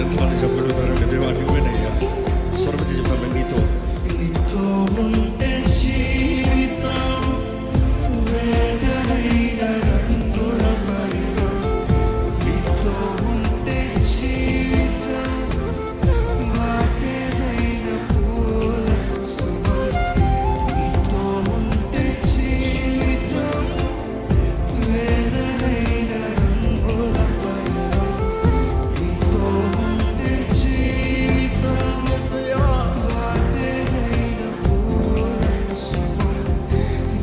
ఎంతమంది చెప్పగలుగుతారంటే దేవా నువ్వేనయ్యా. స్వరపతి చెప్తాను, నీతో ఉంటే జీవితం వేదనైన రంగుల పైన, నీతో ఉంటే జీవితం వాటేదైన పూల కుసుమం, నీతో ఉంటే జీవితం వేదనైన రంగుల పైన, నీతో ఉంటే జీవితం వాటేదైన పూల కుసుమం,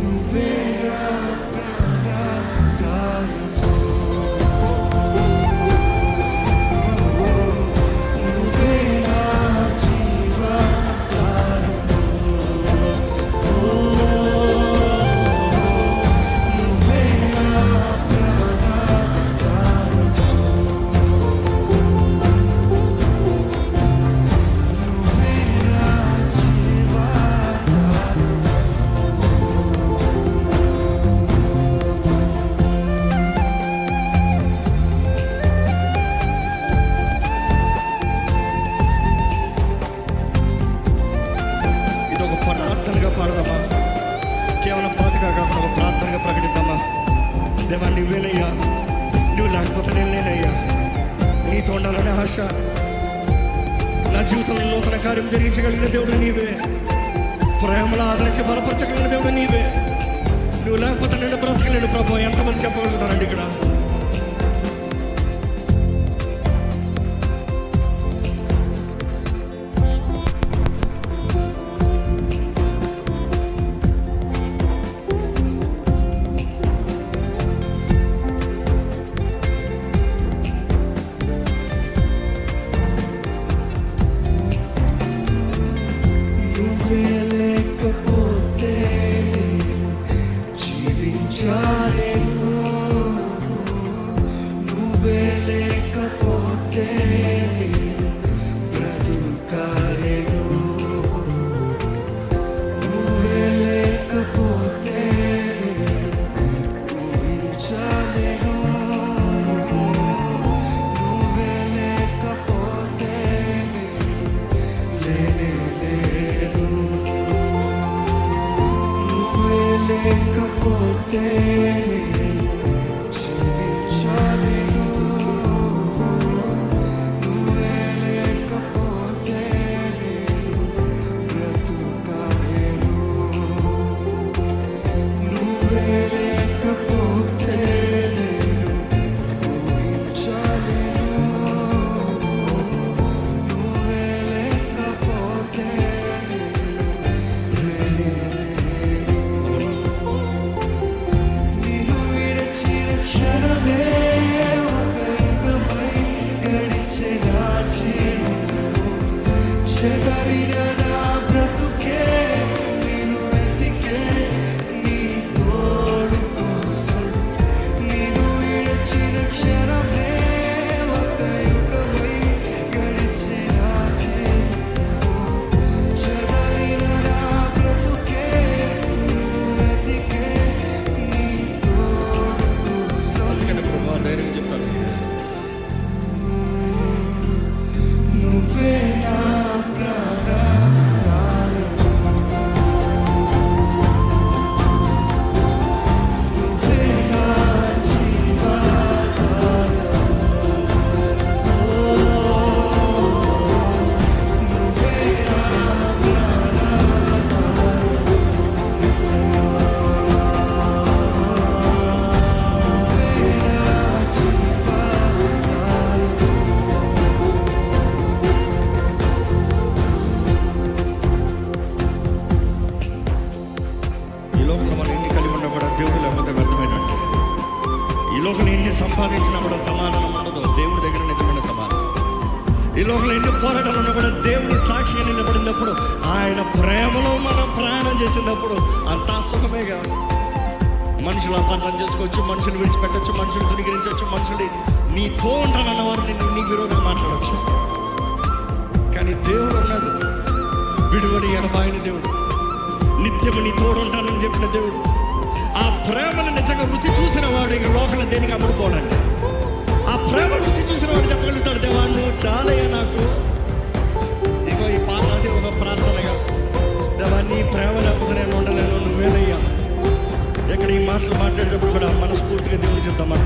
నువ్వే నా ప్రాణాధారము, నువ్వే నా జీవాధారము, నువ్వే నా ప్రాణాధారము, నువ్వే నా జీవాధారము. ఇది ఒక ప్రార్థనగా పాడదామా? కేవలం పాటగా కాకుండా ఒక ప్రార్థనగా ప్రకటిద్దామా? దేవా నువ్వేనయ్యా, నువ్వు లేకపోతే నేను లేనయ్యా. నీతో ఉండాలనే ఆశ, నా జీవితంలో నూతన కార్యం జరిగించగలిగిన దేవుడు నీవే, ప్రేమలో ఆదరించి బలపరచగలిగిన దేవుడు నీవే. నువ్వు లేకపోతే నేను బ్రతకలేను ప్రభు. ఎంతమంది చెప్పగలుగుతారండి ఇక్కడ? నువ్వే లేకపోతే జీవించాలేను, నువ్వే లేకపోతే బ్రతుకాలేను, నువ్వే లేకపోతే ఊహించాలేను, నువ్వే లేకపోతే లేనే లేను, నువ్వే లేకపోతే జీవించాలేను, నువ్వే లేకపోతే బ్రతుకాలేను, నువ్వే లేకపోతే ఊహించాలేను, నువ్వే లేకపోతే లేనే లేను. నిన్ను విడిచిన క్షణమే ఒక యుగమై గడిచే నా జీవితము, చెదరిన నా బ్రతుకే నిన్ను వెతికే నీ తోడు కోసం. నిన్ను విడిచిన క్షణమే ఒక యుగమై గడిచే నా జీవితము, చెదరిన నా బ్రతుకే నిన్ను వెతికే నీ తోడు కోసం. అందుకని ప్రభు ధైర్యం చెప్తాను, నువ్వే నా ప్రాణాధారము, నువ్వే నా జీవాధారము, నువ్వే నా ప్రాణాధారము, నువ్వే నా జీవాధారము. ఈ లోకంలో మనం ఎన్ని కలిగి ఉన్నా కూడా దేవుడు లేకపోతే వ్యర్థమైనట్టు. ఈ లోకంలో ఎన్ని సంపాదించినా కూడా సమాధానం ఉండదు, దేవుడి దగ్గర నిజమైన సమాధానం. ఈ లోకంలో ఎన్ని పోరాటాలు ఉన్నా కూడా దేవుని సాక్షిగా నిలబడినప్పుడు, ఆయన ప్రేమలో మనం ప్రయాణం చేసినప్పుడు అంతా సుఖమేగా. మనుషులు అపార్థం చేసుకోవచ్చు, మనుషులు విడిచిపెట్టచ్చు, మనుషులు ధృవీకరించవచ్చు, మనుషులు నీతో ఉంటానన్న వారు నీ విరోధంగా మాట్లాడవచ్చు. కానీ దేవుడు ఉన్నాడు, విడువని ఎడబాయని దేవుడు, నిత్యము నీ తోడు ఉంటానని చెప్పిన దేవుడు. ఆ ప్రేమను నిజంగా రుచి చూసిన వాడు ఇక లోకంలో దేనికి అమ్ముడుకోడండి. ఆ ప్రేమ రుచి చూసిన వాడు చెప్పగలుగుతాడు, దేవా నువ్వు చాలయ్యా మాటలు మాట్లాడేటప్పుడు కూడా మనస్ఫూర్తిగా దేవుడు చెప్తామా?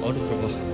అవును ప్రభా.